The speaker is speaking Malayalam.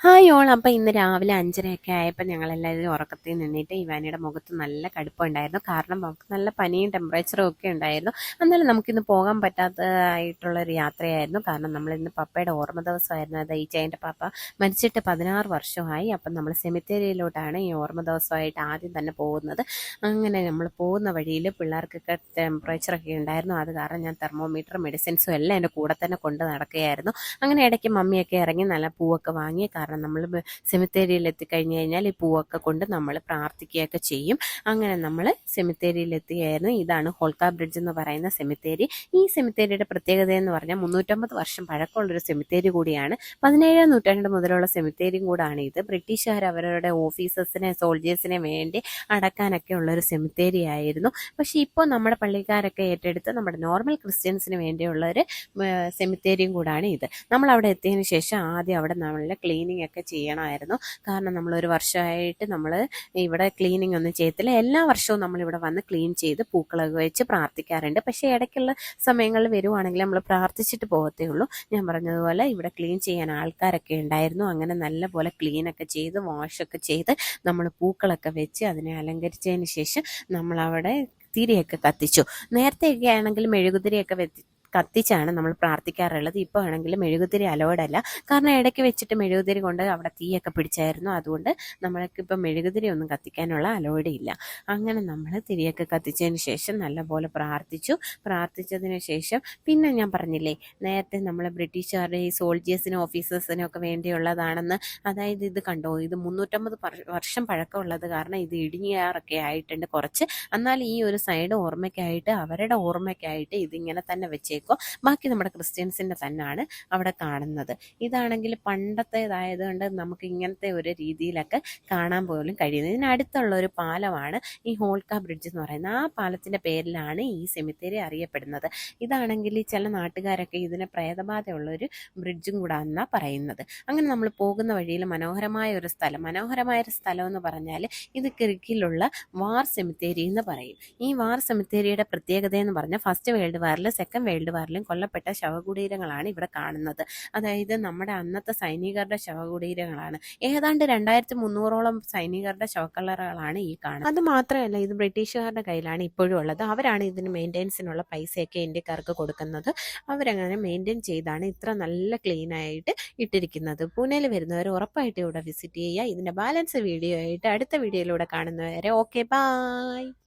Hi all. അപ്പം ഇന്ന് രാവിലെ 5:30 ആയപ്പോൾ ഞങ്ങളെല്ലാവരും ഉറക്കത്തിൽ നിന്നിട്ട് ഇവാനിയുടെ മുഖത്ത് നല്ല കടുപ്പമുണ്ടായിരുന്നു. കാരണം അവൾക്ക് നല്ല പനിയും ടെമ്പറേച്ചറും ഒക്കെ ഉണ്ടായിരുന്നു. എന്നാലും നമുക്കിന്ന് പോകാൻ പറ്റാത്തതായിട്ടുള്ളൊരു യാത്രയായിരുന്നു. കാരണം നമ്മളിന്ന് പപ്പയുടെ ഓർമ്മ ദിവസമായിരുന്നു. അത് ഈച്ചേൻ്റെ പപ്പ മരിച്ചിട്ട് 16 വർഷമായി. അപ്പം നമ്മൾ സെമിത്തേരിയിലോട്ടാണ് ഈ ഓർമ്മ ദിവസമായിട്ട് ആദ്യം തന്നെ പോകുന്നത്. അങ്ങനെ നമ്മൾ പോകുന്ന വഴിയിൽ പിള്ളേർക്കൊക്കെ ടെമ്പറേച്ചറൊക്കെ ഉണ്ടായിരുന്നു. അത് കാരണം ഞാൻ തെർമോമീറ്റർ മെഡിസിൻസും എല്ലാം എൻ്റെ കൂടെ തന്നെ കൊണ്ട് നടക്കുകയായിരുന്നു. അങ്ങനെ ഇടയ്ക്ക് മമ്മിയൊക്കെ ഇറങ്ങി നല്ല പൂവൊക്കെ വാങ്ങി. കാരണം നമ്മൾ സെമിത്തേരിയിൽ എത്തിക്കഴിഞ്ഞ് കഴിഞ്ഞാൽ ഈ പൂവൊക്കെ കൊണ്ട് നമ്മൾ പ്രാർത്ഥിക്കുകയൊക്കെ ചെയ്യും. അങ്ങനെ നമ്മൾ സെമിത്തേരിയിൽ എത്തുകയായിരുന്നു. ഇതാണ് ഹോൾക്ക ബ്രിഡ്ജ് എന്ന് പറയുന്ന സെമിത്തേരി. ഈ സെമിത്തേരിയുടെ പ്രത്യേകത എന്ന് പറഞ്ഞാൽ 350 വർഷം പഴക്കമുള്ളൊരു സെമിത്തേരി കൂടിയാണ്. 17ാം നൂറ്റാണ്ട് മുതലുള്ള സെമിത്തേരിയും കൂടാണ് ഇത്. ബ്രിട്ടീഷുകാർ അവരുടെ ഓഫീസേഴ്സിനെ സോൾജേഴ്സിനെ വേണ്ടി അടക്കാനൊക്കെ ഉള്ളൊരു സെമിത്തേരി ആയിരുന്നു. പക്ഷേ ഇപ്പോൾ നമ്മുടെ പള്ളിക്കാരൊക്കെ ഏറ്റെടുത്ത് നമ്മുടെ നോർമൽ ക്രിസ്ത്യൻസിന് വേണ്ടിയുള്ള ഒരു സെമിത്തേരിയും കൂടാണ് ഇത്. നമ്മൾ അവിടെ എത്തിയതിന് ശേഷം ആദ്യം അവിടെ നമ്മൾ ക്ലീനിങ് ഒക്കെ ചെയ്യണമായിരുന്നു. കാരണം നമ്മളൊരു വർഷമായിട്ട് നമ്മൾ ഇവിടെ ക്ലീനിങ് ഒന്നും ചെയ്യത്തില്ല. എല്ലാ വർഷവും നമ്മളിവിടെ വന്ന് ക്ലീൻ ചെയ്ത് പൂക്കളൊക്കെ വെച്ച് പ്രാർത്ഥിക്കാറുണ്ട്. പക്ഷേ ഇടയ്ക്കുള്ള സമയങ്ങളിൽ വരുവാണെങ്കിൽ നമ്മൾ പ്രാർത്ഥിച്ചിട്ട് പോകത്തേ ഉള്ളൂ. ഞാൻ പറഞ്ഞതുപോലെ ഇവിടെ ക്ലീൻ ചെയ്യാൻ ആൾക്കാരൊക്കെ ഉണ്ടായിരുന്നു. അങ്ങനെ നല്ലപോലെ ക്ലീനൊക്കെ ചെയ്ത് വാഷൊക്കെ ചെയ്ത് നമ്മൾ പൂക്കളൊക്കെ വെച്ച് അതിനെ അലങ്കരിച്ചതിന് ശേഷം നമ്മളവിടെ തിരിയൊക്കെ കത്തിച്ചു. നേരത്തെയൊക്കെ ആണെങ്കിൽ മെഴുകുതിരിയൊക്കെ കത്തിച്ചാണ് നമ്മൾ പ്രാർത്ഥിക്കാറുള്ളത്. ഇപ്പോൾ ആണെങ്കിൽ മെഴുകുതിരി അലോഡ് അല്ല. കാരണം ഇടയ്ക്ക് വെച്ചിട്ട് മെഴുകുതിരി കൊണ്ട് അവിടെ തീയൊക്കെ പിടിച്ചായിരുന്നു. അതുകൊണ്ട് നമ്മൾക്കിപ്പോൾ മെഴുകുതിരി ഒന്നും കത്തിക്കാനുള്ള അലോഡ് ഇല്ല. അങ്ങനെ നമ്മൾ തിരിയൊക്കെ കത്തിച്ചതിന് ശേഷം നല്ലപോലെ പ്രാർത്ഥിച്ചതിന് ശേഷം പിന്നെ ഞാൻ പറഞ്ഞില്ലേ നേരത്തെ നമ്മൾ ബ്രിട്ടീഷുകാരുടെ ഈ സോൾജേഴ്സിനും ഓഫീസേഴ്സിനും ഒക്കെ വേണ്ടിയുള്ളതാണെന്ന്. അതായത് ഇത് കണ്ടോ, ഇത് 350 വർഷം പഴക്കമുള്ളത് കാരണം ഇത് ഇടിഞ്ഞാറൊക്കെ ആയിട്ടുണ്ട് കുറച്ച്. എന്നാൽ ഈ ഒരു സൈഡ് ഓർമ്മയ്ക്കായിട്ട് അവരുടെ ഓർമ്മയ്ക്കായിട്ട് ഇതിങ്ങനെ തന്നെ വെച്ചേക്കും. ബാക്കി നമ്മുടെ ക്രിസ്ത്യൻസിൻ്റെ തന്നെയാണ് അവിടെ കാണുന്നത്. ഇതാണെങ്കിൽ പണ്ടത്തേതായതുകൊണ്ട് നമുക്ക് ഇങ്ങനത്തെ ഒരു രീതിയിലൊക്കെ കാണാൻ പോലും കഴിയുന്നത്. ഇതിനടുത്തുള്ള ഒരു പാലമാണ് ഈ ഹോൾക്ക ബ്രിഡ്ജ് എന്ന് പറയുന്നത്. ആ പാലത്തിൻ്റെ പേരിലാണ് ഈ സെമിത്തേരി അറിയപ്പെടുന്നത്. ഇതാണെങ്കിൽ ചില നാട്ടുകാരൊക്കെ ഇതിന് പ്രേതബാധയുള്ളൊരു ബ്രിഡ്ജും കൂടെ എന്നാണ് പറയുന്നത്. അങ്ങനെ നമ്മൾ പോകുന്ന വഴിയിൽ മനോഹരമായ ഒരു സ്ഥലം എന്ന് പറഞ്ഞാൽ ഇത് കിർക്കിലുള്ള വാർ സെമിത്തേരി എന്ന് പറയും. ഈ വാർ സെമിത്തേരിയുടെ പ്രത്യേകത എന്ന് പറഞ്ഞാൽ ഫസ്റ്റ് വേൾഡ് വാറിലും സെക്കൻഡ് വേൾഡ് വാറിലും കൊല്ലപ്പെട്ട ശവകുടീരങ്ങളാണ് ഇവിടെ കാണുന്നത്. അതായത് നമ്മുടെ അന്നത്തെ സൈനികരുടെ ശവകുടീരങ്ങളാണ്. ഏതാണ്ട് 2300ഓളം സൈനികരുടെ ശവക്കല്ലറകളാണ് ഈ കാണുന്നത്. അത് മാത്രമല്ല ഇത് ബ്രിട്ടീഷുകാരുടെ കയ്യിലാണ് ഇപ്പോഴും ഉള്ളത്. അവരാണ് ഇതിന് മെയിൻ്റെനൻസിനുള്ള പൈസയൊക്കെ ഇന്ത്യക്കാർക്ക് കൊടുക്കുന്നത്. അവരങ്ങനെ മെയിൻറ്റെയിൻ ചെയ്താണ് ഇത്ര നല്ല ക്ലീൻ ആയിട്ട് ഇട്ടിരിക്കുന്നത്. പൂനെയിൽ വരുന്നവർ ഉറപ്പായിട്ട് ഇവിടെ വിസിറ്റ് ചെയ്യുക. ഇതിൻ്റെ ബാലൻസ് വീഡിയോ ആയിട്ട് അടുത്ത വീഡിയോയിലൂടെ കാണുന്നവരെ ഓക്കെ ബൈ.